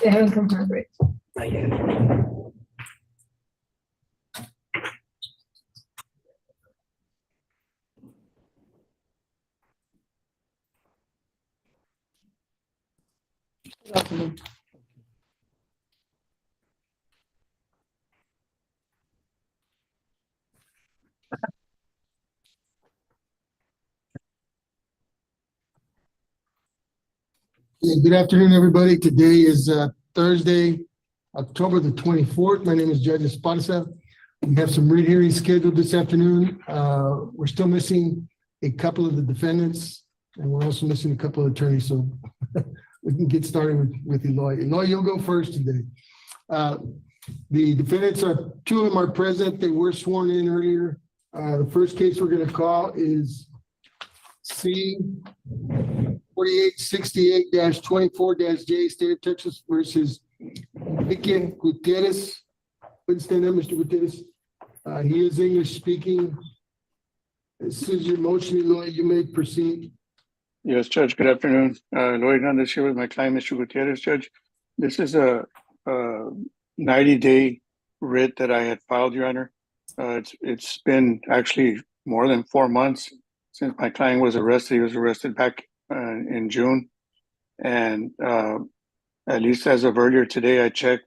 They haven't confirmed rates. Not yet. Yeah, good afternoon, everybody. Today is Thursday, October the 24th. My name is Judge Esparza. We have some read hearings scheduled this afternoon. We're still missing a couple of the defendants, and we're also missing a couple of attorneys, so we can get started with Eloy. Eloy, you'll go first today. The defendants are, two of them are present. They were sworn in earlier. The first case we're going to call is C 4868-24-J, State of Texas versus Enrique Gutierrez. Please stand up, Mr. Gutierrez. He is English speaking. This is your motion, Eloy. You may proceed. Yes, Judge. Good afternoon. Lloyd Hernandez here with my client, Mr. Gutierrez, Judge. This is a 90-day writ that I had filed, Your Honor. It's been actually more than 4 months since my client was arrested. He was arrested back in June. And at least as of earlier today, I checked.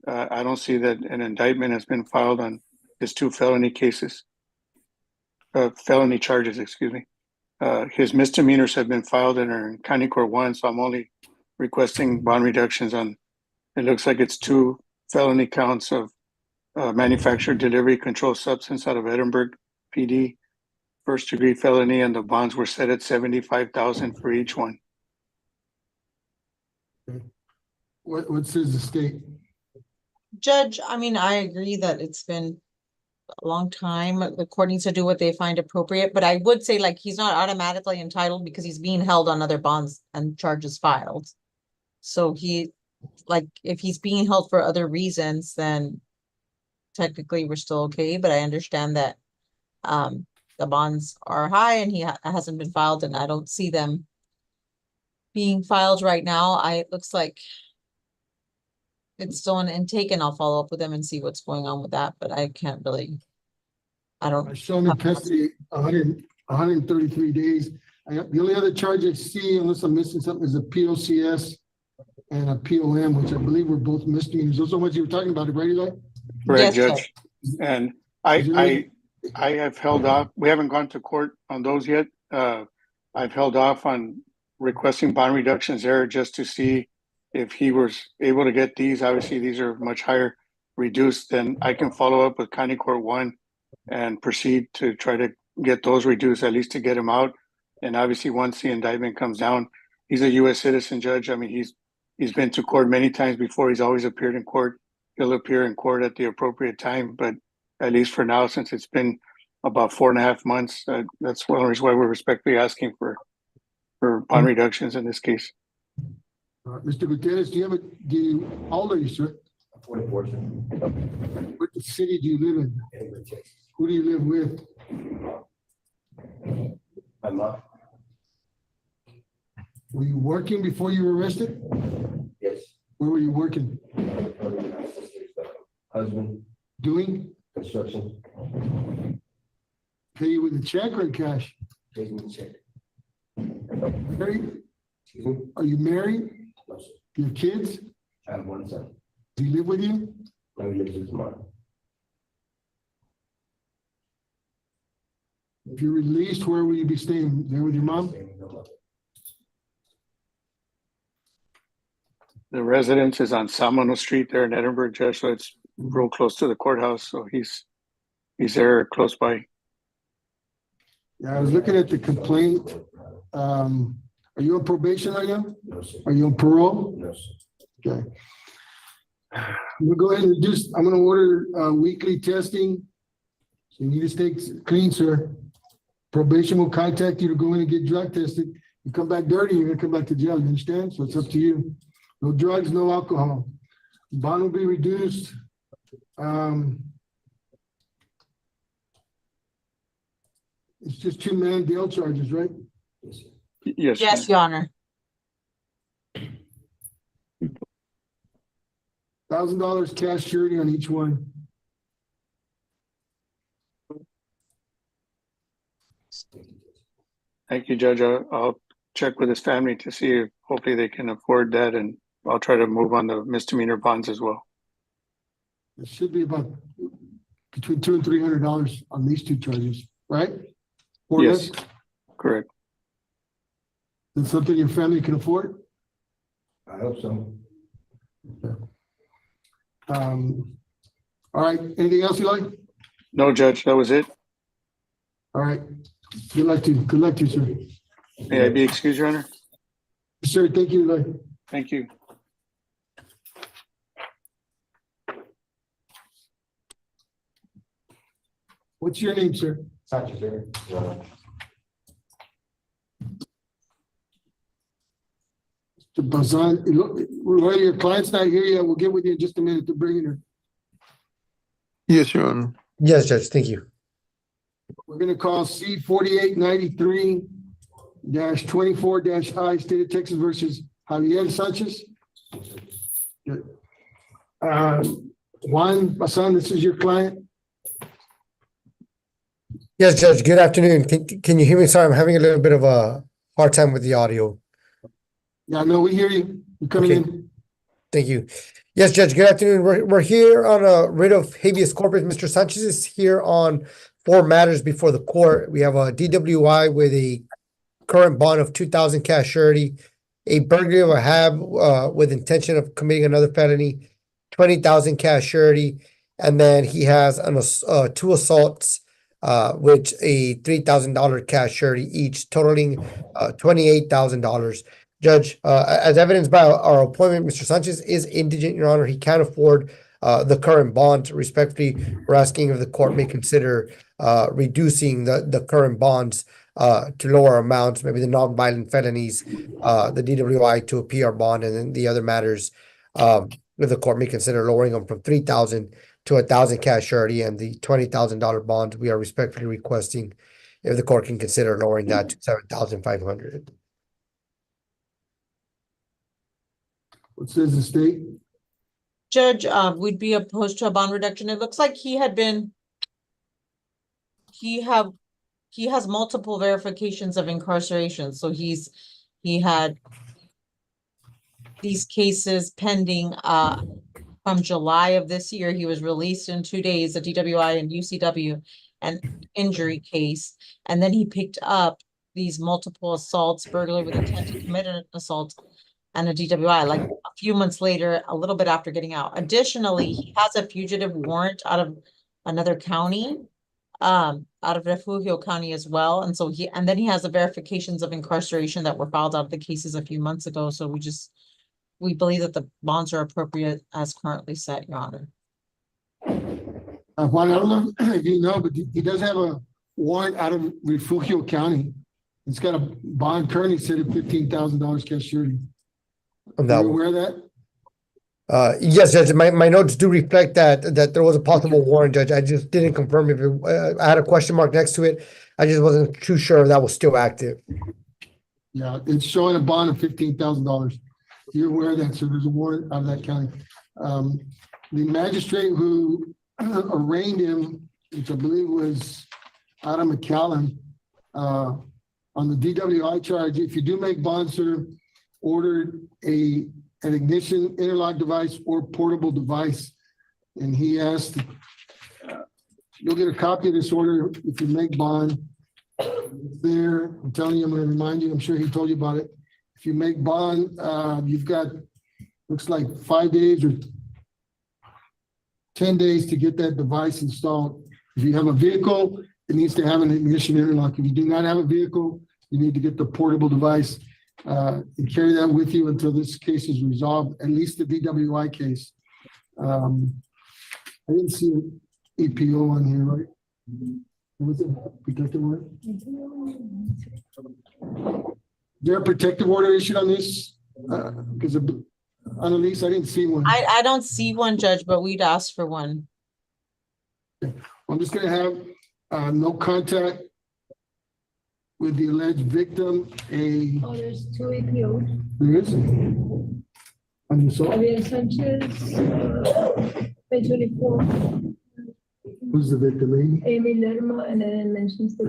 I don't see that an indictment has been filed on his 2 felony cases. Felony charges, excuse me. His misdemeanors have been filed and are in County Court 1, so I'm only requesting bond reductions on, it looks like it's 2 felony counts of manufactured delivery controlled substance out of Edinburgh PD, first-degree felony, and the bonds were set at $75,000 for each one. What says the state? Judge, I mean, I agree that it's been a long time. The court needs to do what they find appropriate, but I would say like he's not automatically entitled because he's being held on other bonds and charges filed. So he, like, if he's being held for other reasons, then technically we're still okay, but I understand that the bonds are high and he hasn't been filed, and I don't see them being filed right now. It looks like it's still an intake, and I'll follow up with them and see what's going on with that, but I can't really, I don't. I shown in custody 133 days. The only other charge I see, unless I'm missing something, is a POCS and a POM, which I believe were both misdemeanors. Those are what you were talking about, right, Eli? Correct, Yes, Judge. And I have held off. We haven't gone to court on those yet. I've held off on requesting bond reductions there just to see if he was able to get these. Obviously, these are much higher reduced. Then I can follow up with County Court 1 and proceed to try to get those reduced, at least to get him out. And obviously, once the indictment comes down, he's a U.S. citizen, Judge. I mean, he's been to court many times before. He's always appeared in court. He'll appear in court at the appropriate time. But at least for now, since it's been about 4.5 months, that's one reason why we're respectfully asking for bond reductions in this case. Mr. Gutierrez, how old are you, sir? 44. What city do you live in? Who do you live with? My mom? Were you working before you were arrested? Yes. Where were you working? Husband, Doing? construction, Pay you with a check or in cash? taking the check. Married? Excuse me? Are you married? No, sir. Do you have kids? I have 1 son. Do you live with you? Let me live with mom. If you're released, where will you be staying? There with your mom? The residence is on Samano Street there in Edinburgh, Judge, so it's real close to the courthouse. So he's there close by. Yeah, I was looking at the complaint. Are you on probation right now? No, sir. Are you on parole? No, sir. Okay. We'll go ahead and I'm gonna order weekly testing. So you need to stay clean, sir. Probation will contact you to go in and get drug tested. You come back dirty, you're gonna come back to jail, you understand? So it's up to you. No drugs, no alcohol. Bond will be reduced. It's just 2 Mandel charges, right? Yes, sir. Yes. Yes, Your Honor. $1,000 cash surety on each one. Thank you, Judge. I'll check with his family to see if hopefully they can afford that, and I'll try to move on the misdemeanor bonds as well. It should be about between $200 and $300 on these two charges, right? Or Yes, less? correct. That's something your family can afford? I hope so. All right, anything else you like? No, Judge, that was it. All right, good luck to you, sir. May I be excused, Your Honor? Sir, thank you, Eli. Thank you. What's your name, sir? Sanchez, Your Honor. The Bazan, Roy, your client's not here yet. We'll get with you in just a minute to bring in her. Yes, Your Honor. Yes, Judge, thank you. We're gonna call C 4893-24-I, State of Texas versus Javier Sanchez. Good. Juan Bazan, this is your client. Yes, Judge, good afternoon. Can you hear me? Sorry, I'm having a little bit of a hard time with the audio. Yeah, no, we hear you. You're coming Okay. in. Thank you. Yes, Judge, good afternoon. We're here on a writ of habeas corpus. Mr. Sanchez is here on 4 matters before the court. We have a DWI with a current bond of 2,000 cash surety, a burglary of a hab with intention of committing another felony, 20,000 cash surety, and then he has 2 assaults, which a $3,000 cash surety each, totaling $28,000. Judge, as evidenced by our appointment, Mr. Sanchez is indigent, Your Honor. He can't afford the current bond. Respectfully, we're asking if the court may consider reducing the current bonds to lower amounts, maybe the non-violent felonies, the DWI to a PR bond, and then the other matters, if the court may consider lowering them from 3,000 to 1,000 cash surety, and the $20,000 bond, we are respectfully requesting if the court can consider lowering that to 7,500. What says the state? Judge, we'd be opposed to a bond reduction. It looks like he has multiple verifications of incarceration, so he had these cases pending from July of this year. He was released in 2 days, a DWI and UCW, an injury case, and then he picked up these multiple assaults, burglary with intent to commit an assault, and a DWI like a few months later, a little bit after getting out. Additionally, he has a fugitive warrant out of another county, out of Refugio County as well. And so then he has the verifications of incarceration that were filed out of the cases a few months ago. So we believe that the bonds are appropriate as currently set, Your Honor. Juan, I don't know if you know, but he does have a warrant out of Refugio County. It's got a bond currently set at $15,000 cash surety. On Are that you one. aware of that? Yes, Judge, my notes do reflect that there was a possible warrant, Judge. I just didn't confirm if I had a question mark next to it. I just wasn't too sure if that was still active. Yeah, it's showing a bond of $15,000. You're aware of that, so there's a warrant out of that county. The magistrate who arraigned him, which I believe was Adam McCallum, on the DWI charge, if you do make bond, sir, ordered an ignition interlock device or portable device. And he asked, you'll get a copy of this order if you make bond. It's there, I'm telling you, I'm gonna remind you, I'm sure he told you about it. If you make bond, you've got, looks like 5 days or 10 days to get that device installed. If you have a vehicle, it needs to have an ignition interlock. If you do not have a vehicle, you need to get the portable device and carry that with you until this case is resolved, at least the DWI case. I didn't see an EPO on here, right? Was it protective order? Is there a protective order issued on this? Because Annalise, I didn't see one. I don't see one, Judge, but we'd ask for one. I'm just gonna have no contact with the alleged victim. Oh, there's 2 APOs. There is. On the assault, Javier Sanchez, page 24, who's the victim, Amy? Amy Lerma, and then it mentions the,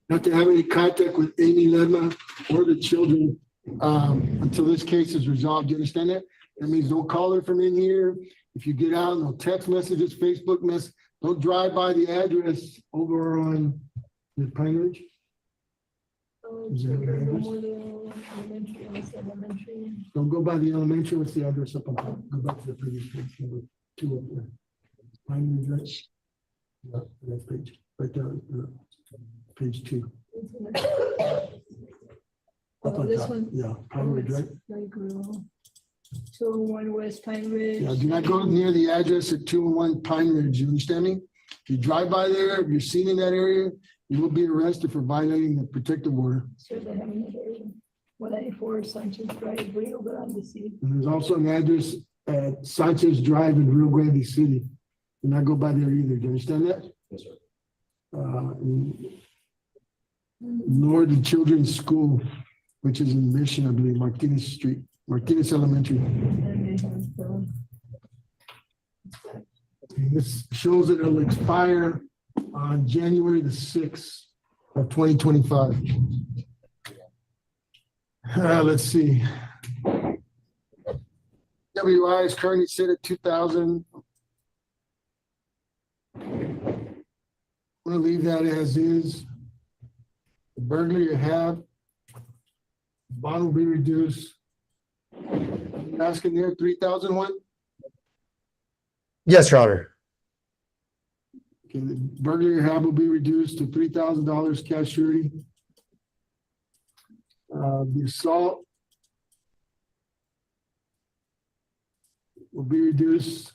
Not to have any contact with Amy Ledma or the children until this case is resolved. Do you understand that? That means don't call her from in here. If you get out, no text messages, Facebook mess, don't drive by the address over on the Pine Ridge. Is there an address? Memorial Elementary, West Elementary. Don't go by the elementary. What's the address up on top? Go back to the previous page, number 2 up there. Pine Ridge, right? Yeah, that page, right there, page 2. Up Oh, on this top. one. Yeah, Pine Ridge, right? Like, 201 West Pine Ridge. Yeah, do not go near the address at 201 Pine Ridge, you understand me? If you drive by there, if you're seen in that area, you will be arrested for violating the protective order. So they have another 194 Sanchez Drive, Rio Grande City. And there's also an address at Sanchez Drive in Rio Grande City. Do not go by there either, do you understand that? Yes, sir. Nor the children's school, which is in Mission, I believe, Martinez Street, Martinez Elementary. And they have, And this shows that it'll expire on January the 6th of 2025. Let's see. WI is currently set at 2,000. I'm gonna leave that as is. The burglary you have, bond will be reduced. You're asking there 3,001? Yes, Your Honor. Okay, the burglary you have will be reduced to $3,000 cash surety. The assault will be reduced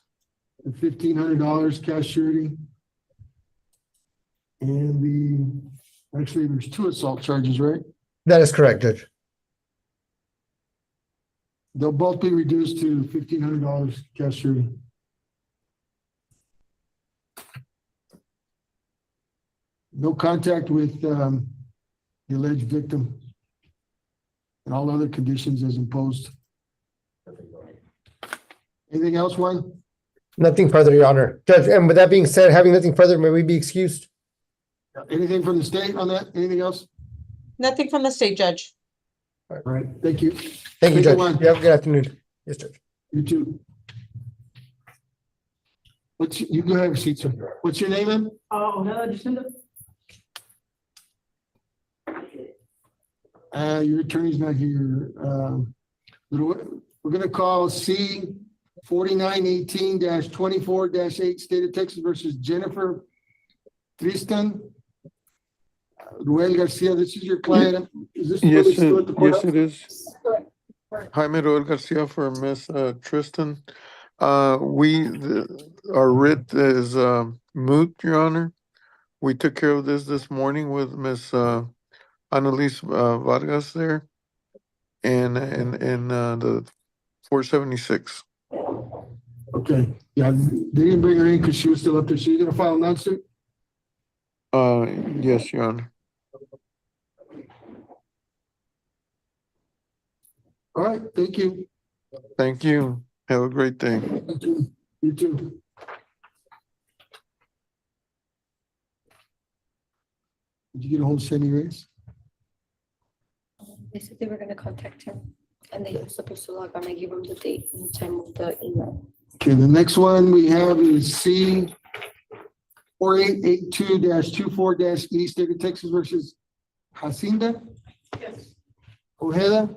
to $1,500 cash surety. And actually, there's 2 assault charges, right? That is correct, Judge. They'll both be reduced to $1,500 cash surety. No contact with the alleged victim and all other conditions as imposed. Anything else, Juan? Nothing further, Your Honor. Judge, and with that being said, having nothing further, may we be excused? Anything from the state on that? Anything else? Nothing from the state, Judge. All right, thank you. Thank you, Thank you, Judge. Juan. You have a good afternoon. Yes, Judge. You too. You go have a seat, sir. What's your name, man? Oh, no, Jacinda. Your attorney's not here. We're gonna call C 4918-24-8 State of Texas versus Jennifer Tristan. Ruel Garcia, this is your client. Is this Yes, really still at the yes, courthouse? it is. Jaime Roel Garcia for Miss Tristan. Our writ is moot, Your Honor. We took care of this morning with Miss Annalise Vargas there in the 476. Okay, yeah, they didn't bring her in because she was still up there. So you're gonna file a non-suit? Yes, Your Honor. All right, thank you. Thank you. Have a great day. You too. You too. Did you get a hold of Sammy Reyes? They said they were gonna contact him and they were supposed to log on. I gave him the date and time of the email. Okay, the next one we have is C 4882-24-E State of Texas versus Jacinda. Yes. Ojeda,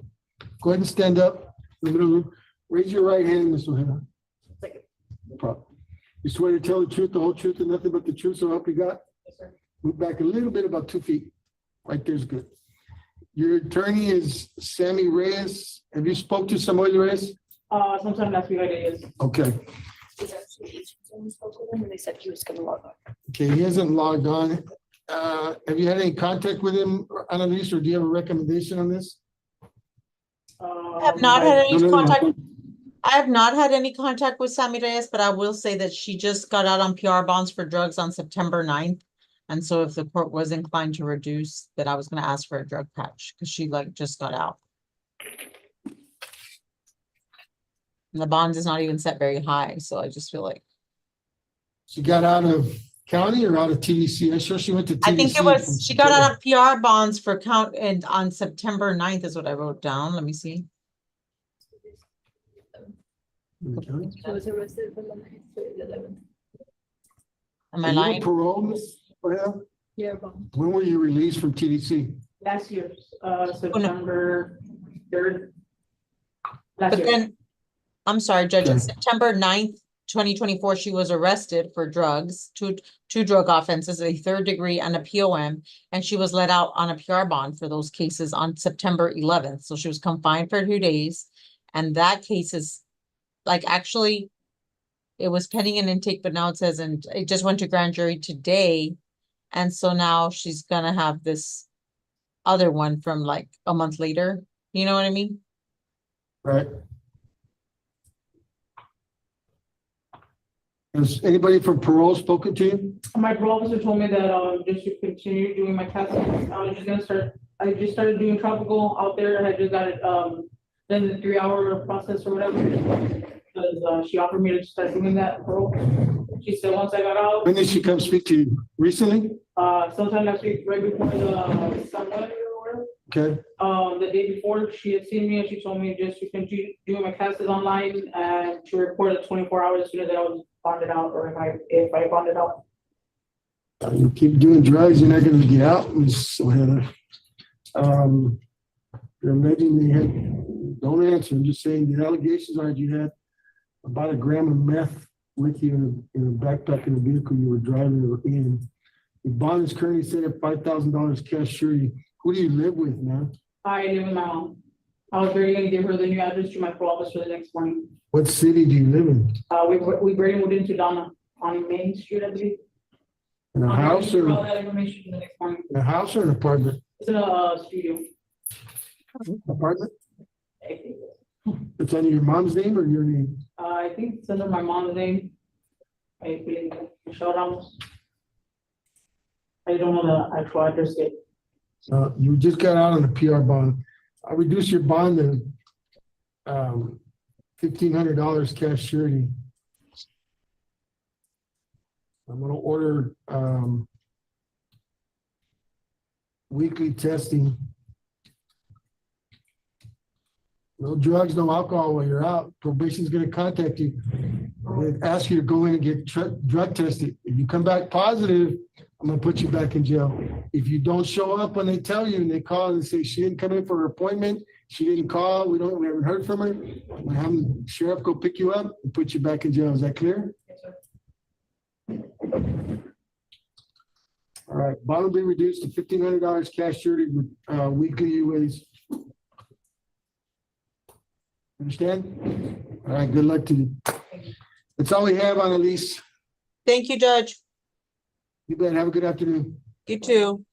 go ahead and stand up. In the middle of the room. Raise your right hand, Ms. Ojeda. No problem. You swear to tell the truth, the whole truth, and nothing but the truth, so help you God? Yes, sir. Move back a little bit, about 2 feet. Right there's good. Your attorney is Sammy Reyes. Have you spoke to Samuel Reyes? Sometime last week I did, yes. Okay, Someone spoke with him and they said he was gonna log on. okay, he hasn't logged on. Have you had any contact with him, Annalise, or do you have a recommendation on this? I have not had any No. contact. I have not had any contact with Sammy Reyes, but I will say that she just got out on PR bonds for drugs on September 9th. And so if the court was inclined to reduce, that I was gonna ask for a drug patch, because she just got out. And the bond is not even set very high, so I just feel like, She got out of county or out of TDC? I sure she went to TDC. I think it from was, she got September. out of PR bonds for count and on September 9th is what I wrote down. Let me see. Okay. She was arrested from the 9th to the 11th. Am Are I you on lying? parole, Ms. Ojeda? Yeah, bond. When were you released from TDC? Last year, September 3rd. Last But year. then, I'm sorry, Judge, on Okay. September 9th, 2024, she was arrested for drugs, two drug offenses, a 3rd degree and a POM. And she was let out on a PR bond for those cases on September 11th. So she was confined for 2 days. And that case is like, actually, it was pending an intake, but now it says, and it just went to grand jury today. And so now she's gonna have this other one from like a month later. You know what I mean? Right. Has anybody from parole spoken to you? My parole officer told me that, just to continue doing my testing, I just started doing tropical out there, I just got it, done the 3-hour process or whatever. Because, she offered me to start doing that parole. She said, once I got out, When did she come speak to you? Recently? sometime last week, right before the Sunday or whatever. Okay, The day before, she had seen me and she told me just to continue doing my classes online and to report it 24 hours as soon as I was bonded out or if I bonded out. you keep doing drugs, you're not gonna get out, Ms. Ojeda. You're alleging they had, don't answer, I'm just saying the allegations are you had about 1 gram of meth with you in a backpack in the vehicle you were driving in. The bond is currently set at $5,000 cash surety. Who do you live with now? I live with my mom. I was barely gonna give her the new address to my parole officer the next morning. What city do you live in? We barely moved into Donna on Main Street, I believe. In a I'm gonna house give her all or, that information the next morning. in a house or an apartment? It's in a studio. Apartment? I think. It's under your mom's name or your name? I think it's under my mom's name. I believe, Michelle Ramos. I don't know the actual address yet. You just got out on a PR bond. I reduced your bond to $1,500 cash surety. I'm gonna order weekly testing. No drugs, no alcohol while you're out. Probation's gonna contact you. They ask you to go in and get drug tested. If you come back positive, I'm gonna put you back in jail. If you don't show up when they tell you and they call and say she didn't come in for her appointment, she didn't call, we haven't heard from her, I'm gonna have the sheriff go pick you up and put you back in jail. Is that clear? Yes, sir. All right, bond will be reduced to $1,500 cash surety with weekly UAs. Understand? All right, good luck to you. That's all we have on Elise. Thank you, Judge. You bet. Have a good afternoon. You too.